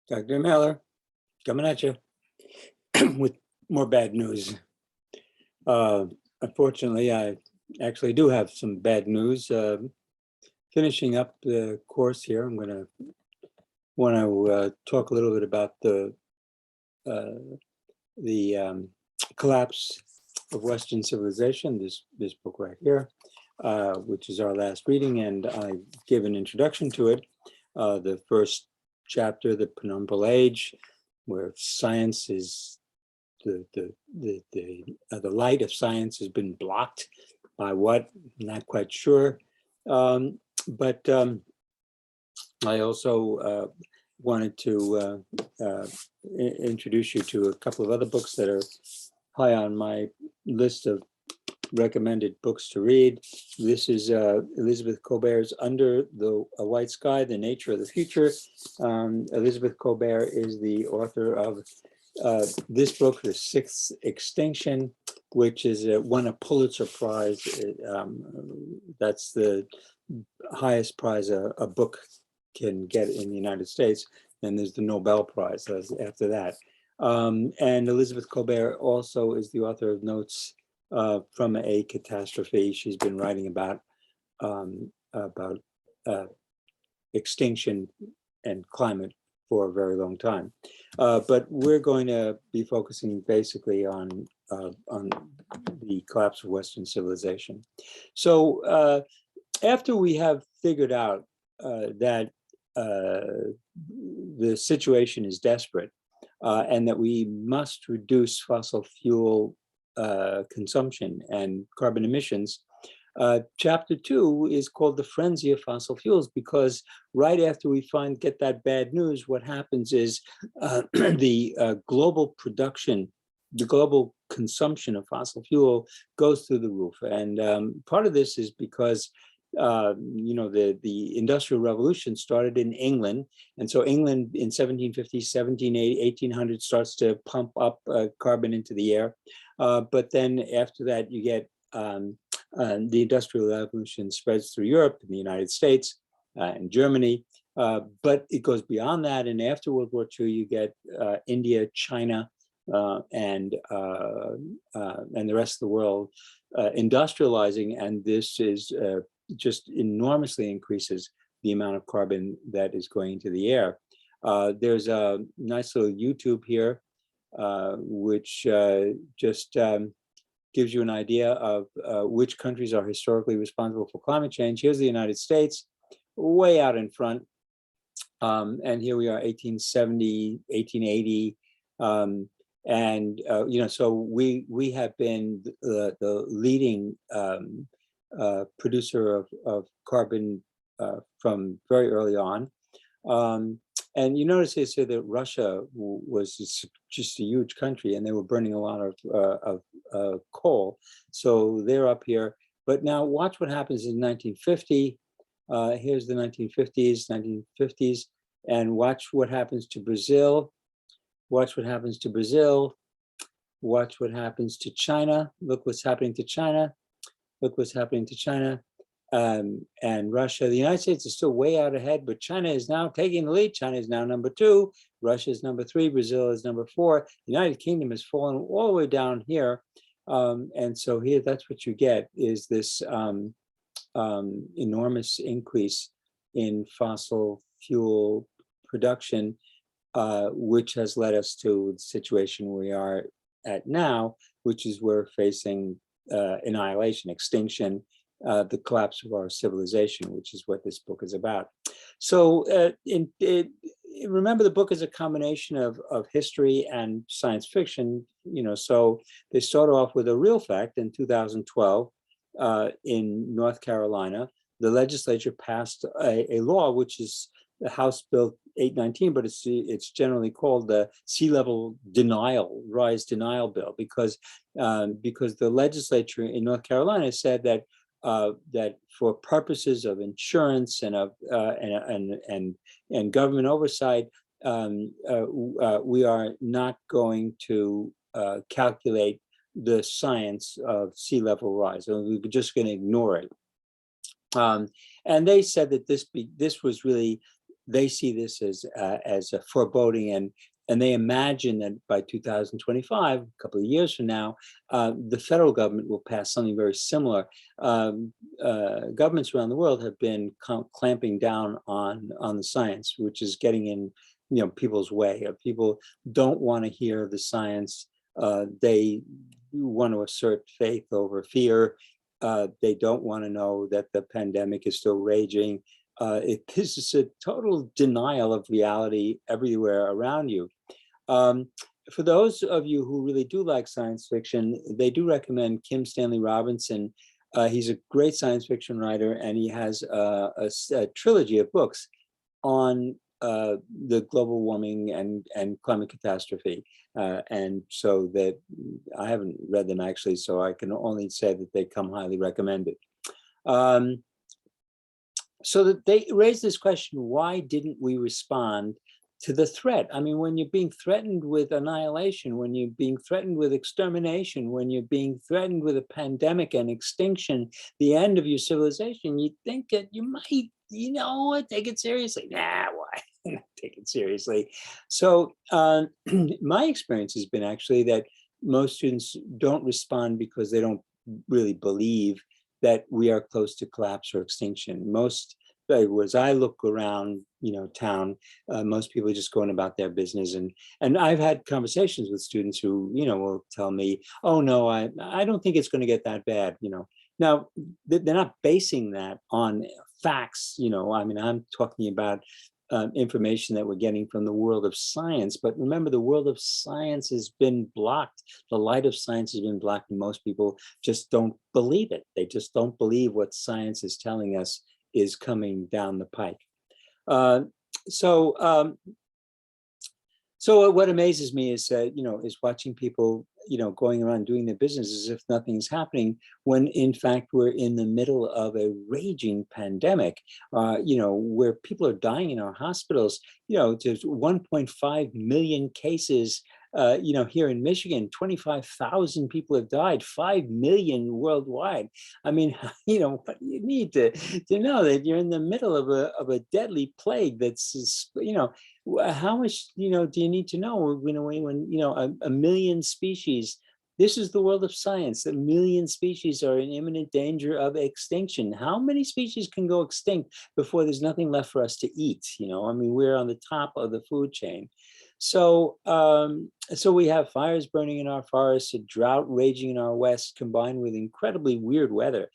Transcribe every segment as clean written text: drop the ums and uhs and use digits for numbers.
Dr. Mehler, coming at you with more bad news. Unfortunately, I actually do have some bad news. Finishing up the course here, I'm going to want to talk a little bit about the collapse of Western civilization. This book right here, which is our last reading, and I give an introduction to it. The first chapter, the penumbral age, where science is the light of science has been blocked by what? Not quite sure. But I also wanted to introduce you to a couple of other books that are high on my list of recommended books to read. This is Elizabeth Colbert's Under the White Sky, The Nature of the Future. Elizabeth Colbert is the author of this book, The Sixth Extinction, which is won a Pulitzer Prize. That's the highest prize a book can get in the United States. And there's the Nobel Prize after that. And Elizabeth Colbert also is the author of Notes from a Catastrophe. She's been writing about extinction and climate for a very long time. But we're going to be focusing basically on the collapse of Western civilization. So after we have figured out that the situation is desperate and that we must reduce fossil fuel consumption and carbon emissions, chapter 2 is called The Frenzy of Fossil Fuels, because right after we get that bad news, what happens is the global production, the global consumption of fossil fuel goes through the roof. And part of this is because the Industrial Revolution started in England. And so England in 1750, 1780, 1800 starts to pump up carbon into the air. But then after that, you get the Industrial Revolution spreads through Europe and the United States and Germany. But it goes beyond that. And after World War II, you get India, China, and the rest of the world industrializing. And this is just enormously increases the amount of carbon that is going into the air. There's a nice little YouTube here, which just gives you an idea of which countries are historically responsible for climate change. Here's the United States, way out in front. And here we are, 1870, 1880. So we have been the leading producer of carbon from very early on. And you notice they say that Russia was just a huge country, and they were burning a lot of coal. So they're up here. But now watch what happens in 1950. Here's the 1950s, and watch what happens to Brazil. Watch what happens to Brazil. Watch what happens to China. Look what's happening to China. Look what's happening to China. And Russia. The United States is still way out ahead, but China is now taking the lead. China is now number 2. Russia is number 3. Brazil is number 4. The United Kingdom has fallen all the way down here. And so here, that's what you get, is this enormous increase in fossil fuel production, which has led us to the situation we are at now, which is we're facing annihilation, extinction, the collapse of our civilization, which is what this book is about. So remember, the book is a combination of history and science fiction. So they start off with a real fact. In 2012, in North Carolina, the legislature passed a law, which is the House Bill 819, but it's generally called the Sea Level Rise Denial Bill, because the legislature in North Carolina said that that for purposes of insurance and of and government oversight, we are not going to calculate the science of sea level rise. We're just going to ignore it. And they said that this was really they see this as a foreboding, and they imagine that by 2025, a couple of years from now, the federal government will pass something very similar. Governments around the world have been clamping down on the science, which is getting in, people's way. People don't want to hear the science. They want to assert faith over fear. They don't want to know that the pandemic is still raging. This is a total denial of reality everywhere around you. For those of you who really do like science fiction, they do recommend Stanley Robinson. He's a great science fiction writer, and he has a trilogy of books on the global warming and climate catastrophe. And so that I haven't read them actually, so I can only say that they come highly recommended. So that they raise this question, why didn't we respond to the threat? I mean, when you're being threatened with annihilation, when you're being threatened with extermination, when you're being threatened with a pandemic and extinction, the end of your civilization, you think that you might, take it seriously. Nah, why? Take it seriously. So my experience has been actually that most students don't respond because they don't really believe that we are close to collapse or extinction. Most, as I look around, town, most people are just going about their business. And I've had conversations with students who, will tell me, oh no, I don't think it's going to get that bad, Now, they're not basing that on facts, I mean, I'm talking about information that we're getting from the world of science. But remember, the world of science has been blocked. The light of science has been blocked, and most people just don't believe it. They just don't believe what science is telling us is coming down the pike. So what amazes me is, is watching people, going around doing their business as if nothing's happening, when in fact we're in the middle of a raging pandemic, where people are dying in our hospitals. There's 1.5 million cases, here in Michigan. 25,000 people have died, 5 million worldwide. I mean, what you need to know that you're in the middle of a deadly plague that's, how much, do you need to know when a million species, this is the world of science, a million species are in imminent danger of extinction. How many species can go extinct before there's nothing left for us to eat? I mean, we're on the top of the food chain. So, so we have fires burning in our forests, a drought raging in our west, combined with incredibly weird weather,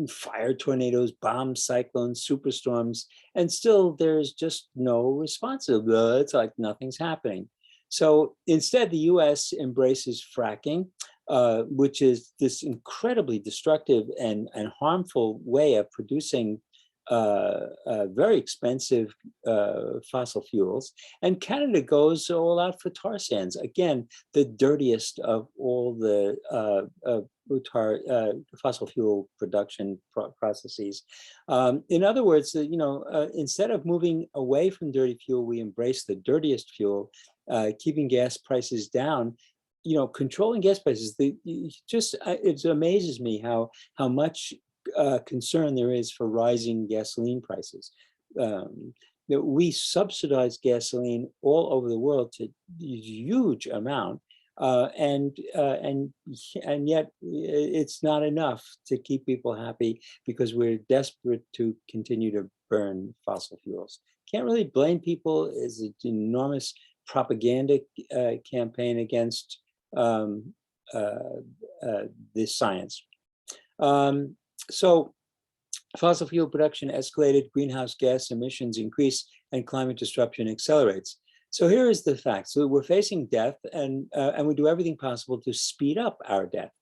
fire, tornadoes, bombs, cyclones, superstorms, and still there's just no response. It's like nothing's happening. So instead, the US embraces fracking, which is this incredibly destructive and harmful way of producing very expensive fossil fuels. And Canada goes all out for tar sands. Again, the dirtiest of all the fossil fuel production processes. In other words, instead of moving away from dirty fuel, we embrace the dirtiest fuel, keeping gas prices down. Controlling gas prices. It amazes me how much concern there is for rising gasoline prices. We subsidize gasoline all over the world to a huge amount, and yet it's not enough to keep people happy because we're desperate to continue to burn fossil fuels. Can't really blame people. It's an enormous propaganda campaign against this science. So fossil fuel production escalated, greenhouse gas emissions increase, and climate disruption accelerates. So here is the fact. So we're facing death, and we do everything possible to speed up our death.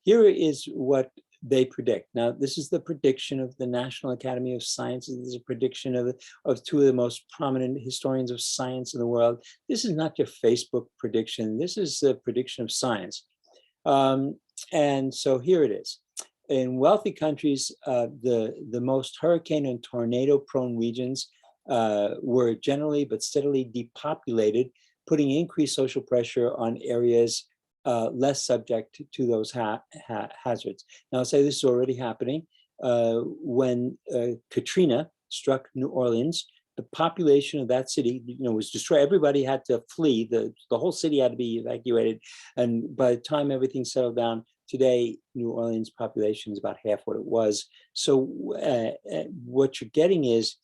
Here is what they predict. Now, this is the prediction of the National Academy of Sciences. This is a prediction of two of the most prominent historians of science in the world. This is not your Facebook prediction. This is a prediction of science. And so here it is. In wealthy countries, the most hurricane and tornado-prone regions were generally but steadily depopulated, putting increased social pressure on areas less subject to those hazards. Now, I'll say this is already happening. When Katrina struck New Orleans, the population of that city, was destroyed. Everybody had to flee. The whole city had to be evacuated. And by the time everything settled down, today, New Orleans population is about half what it was. So what you're getting is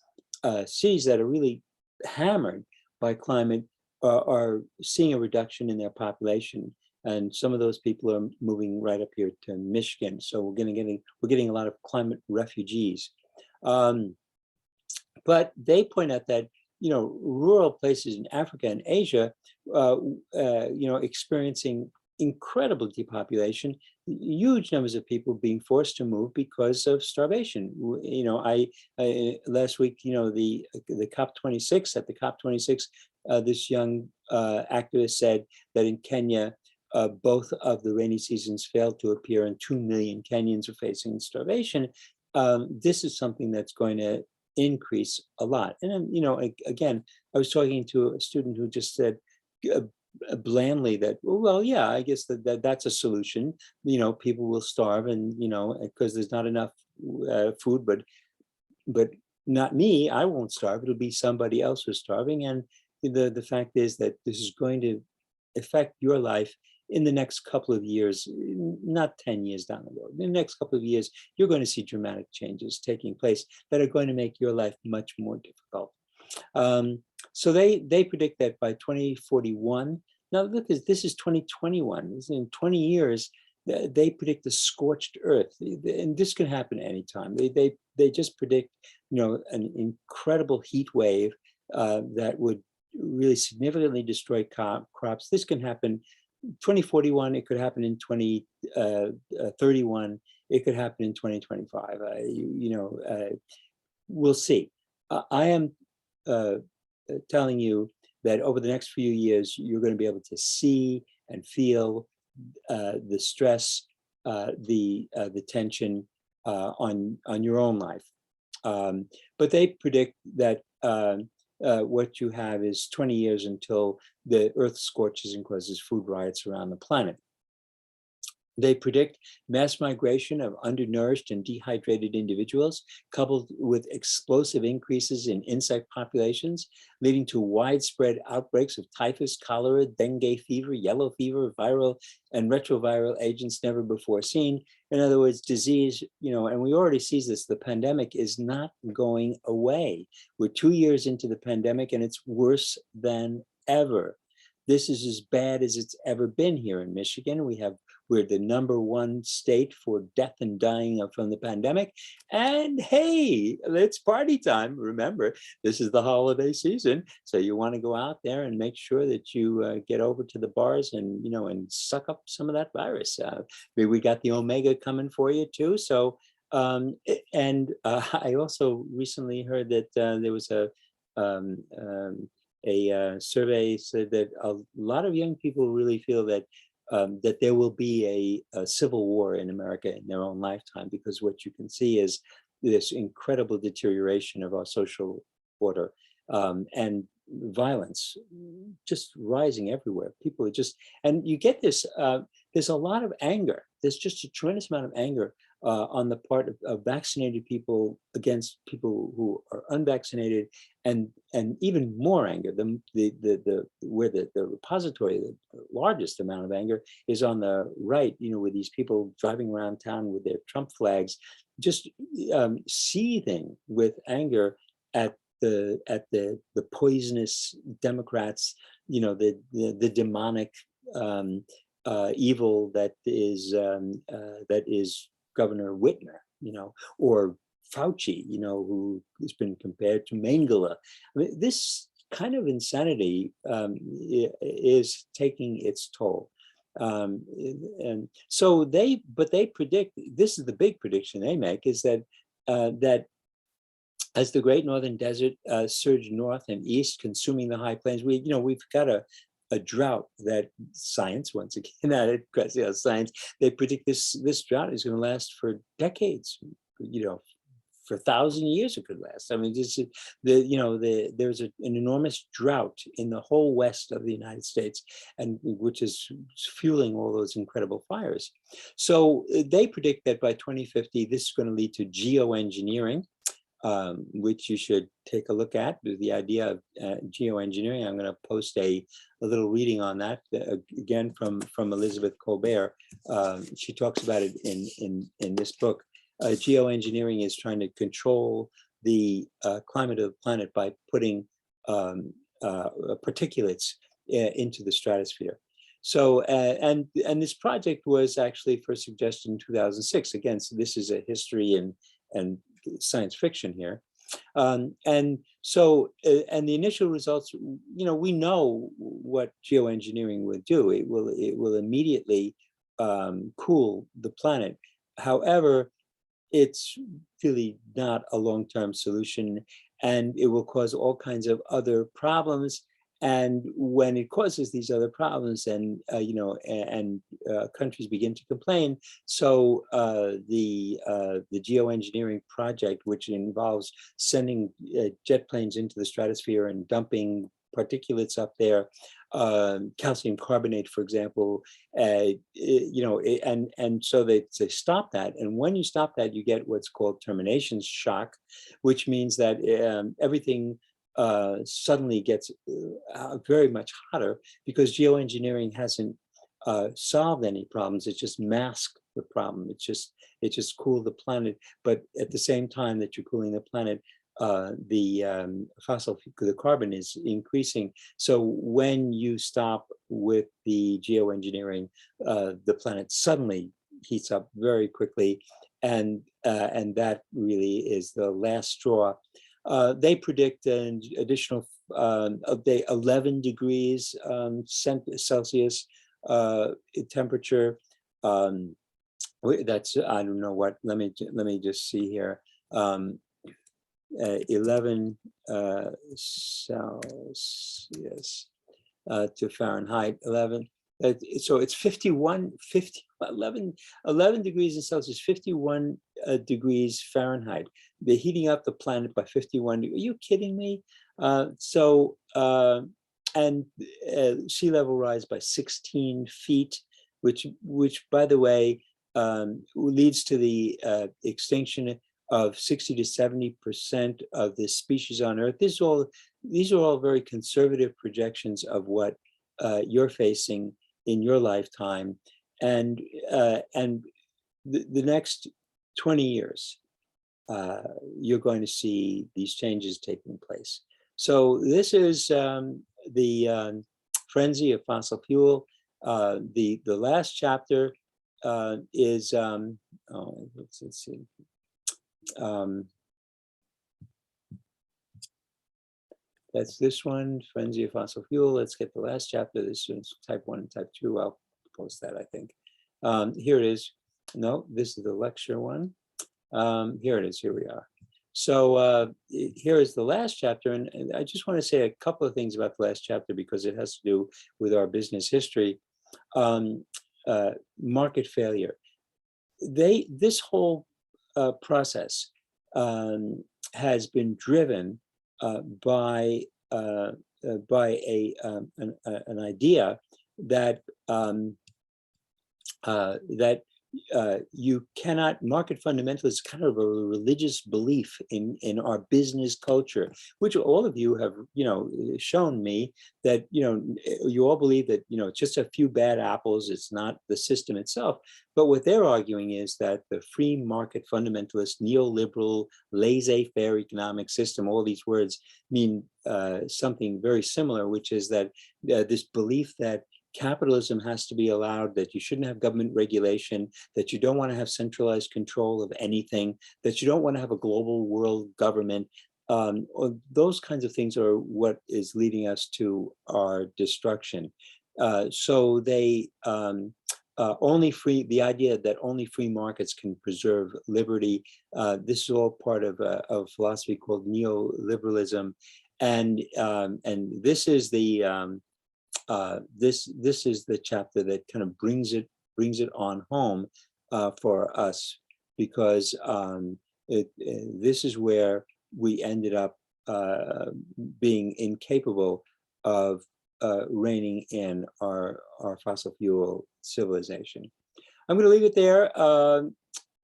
cities that are really hammered by climate are seeing a reduction in their population. And some of those people are moving right up here to Michigan. So we're getting a lot of climate refugees. But they point out that rural places in Africa and Asia, experiencing incredible depopulation, huge numbers of people being forced to move because of starvation. I last week, the COP26 at the COP26, this young activist said that in Kenya, both of the rainy seasons failed to appear, and 2 million Kenyans are facing starvation. This is something that's going to increase a lot. And then, again, I was talking to a student who just said blandly that, well, yeah, I guess that's a solution. People will starve, and because there's not enough food, but not me. I won't starve. It'll be somebody else who's starving. And the fact is that this is going to affect your life in the next couple of years, not 10 years down the road. In the next couple of years, you're going to see dramatic changes taking place that are going to make your life much more difficult. So they predict that by 2041, now look, this is 2021, in 20 years, they predict a scorched earth, and this can happen anytime. They just predict, an incredible heat wave that would really significantly destroy crops. This can happen 2041, it could happen in 2031, it could happen in 2025. We'll see. I am telling you that over the next few years, you're going to be able to see and feel the stress, the tension on your own life. But they predict that what you have is 20 years until the earth scorches and causes food riots around the planet. They predict mass migration of undernourished and dehydrated individuals, coupled with explosive increases in insect populations, leading to widespread outbreaks of typhus, cholera, dengue fever, yellow fever, viral and retroviral agents never before seen. In other words, disease, and we already see this, the pandemic is not going away. We're 2 years into the pandemic, and it's worse than ever. This is as bad as it's ever been here in Michigan. We're the #1 state for death and dying from the pandemic. And hey, it's party time. Remember, this is the holiday season. So you want to go out there and make sure that you get over to the bars and, and suck up some of that virus. We got the Omega coming for you too. So, I also recently heard that there was a survey said that a lot of young people really feel that that there will be a civil war in America in their own lifetime, because what you can see is this incredible deterioration of our social order and violence just rising everywhere. People are just, and you get this, there's a lot of anger. There's just a tremendous amount of anger on the part of vaccinated people against people who are unvaccinated, and even more anger. Where the repository, the largest amount of anger is on the right. With these people driving around town with their Trump flags, just seething with anger at the poisonous Democrats. The demonic evil that is Governor Whitmer, or Fauci, who has been compared to Mengele. I mean, this kind of insanity is taking its toll. And so they predict, this is the big prediction they make, is that as the Great Northern Desert surged north and east, consuming the high plains, we've got a drought that science, once again, science, they predict this drought is going to last for decades, for 1,000 years it could last. I mean, this is there's an enormous drought in the whole west of the United States, and which is fueling all those incredible fires. So they predict that by 2050, this is going to lead to geoengineering. which you should take a look at. The idea of geoengineering. I'm going to post a little reading on that again from Elizabeth Colbert. She talks about it in this book. Geoengineering is trying to control the climate of the planet by putting particulates into the stratosphere. So, and this project was actually first suggested in 2006. Again, so this is a history and science fiction here. And so, and the initial results, we know what geoengineering would do. It will immediately cool the planet. However, it's really not a long-term solution, and it will cause all kinds of other problems. And when it causes these other problems, and countries begin to complain, so the geoengineering project, which involves sending jet planes into the stratosphere and dumping particulates up there, calcium carbonate, for example, and so they stop that. And when you stop that, you get what's called termination shock, which means that everything suddenly gets very much hotter, because geoengineering hasn't solved any problems. It just masked the problem. It just cooled the planet. But at the same time that you're cooling the planet, the carbon is increasing. So when you stop with the geoengineering, the planet suddenly heats up very quickly, and that really is the last straw. They predict an additional 11 degrees Celsius temperature. That's, I don't know what. Let me just see here. 11 Celsius to Fahrenheit. 11. So it's 11 degrees in Celsius, 51 degrees Fahrenheit. They're heating up the planet by 51 degrees. Are you kidding me? And sea level rise by 16 feet, which by the way, leads to the extinction of 60 to 70% of the species on Earth. These are all very conservative projections of what you're facing in your lifetime, and the next 20 years, you're going to see these changes taking place. So this is the frenzy of fossil fuel. The last chapter is let's see. That's this one, Frenzy of Fossil Fuel. Let's get the last chapter. This is type 1 and type 2. I'll post that, I think. Here it is. No, this is the lecture one. Here it is. Here we are. So here is the last chapter. And I just want to say a couple of things about the last chapter, because it has to do with our business history. Market failure. This whole process has been driven by an idea that you cannot, market fundamentalism is kind of a religious belief in our business culture, which all of you have, shown me that, you all believe that, it's just a few bad apples, it's not the system itself. But what they're arguing is that the free market fundamentalist, neoliberal, laissez-faire economic system, all these words mean something very similar, which is that this belief that capitalism has to be allowed, that you shouldn't have government regulation, that you don't want to have centralized control of anything, that you don't want to have a global world government. Those kinds of things are what is leading us to our destruction. So they the idea that only free markets can preserve liberty. This is all part of a philosophy called neoliberalism, and this is the this is the chapter that kind of brings it on home for us, because this is where we ended up being incapable of reining in our fossil fuel civilization. I'm going to leave it there.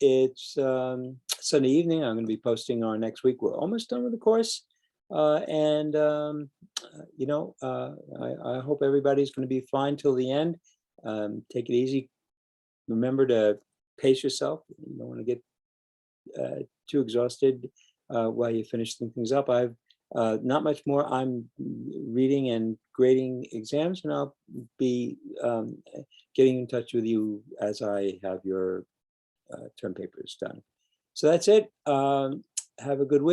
it's Sunday evening. I'm going to be posting our next week. We're almost done with the course. And I hope everybody's going to be fine till the end. Take it easy. Remember to pace yourself. You don't want to get too exhausted while you finish things up. I've not much more. I'm reading and grading exams, and I'll be getting in touch with you as I have your term papers done. So that's it. Have a good week.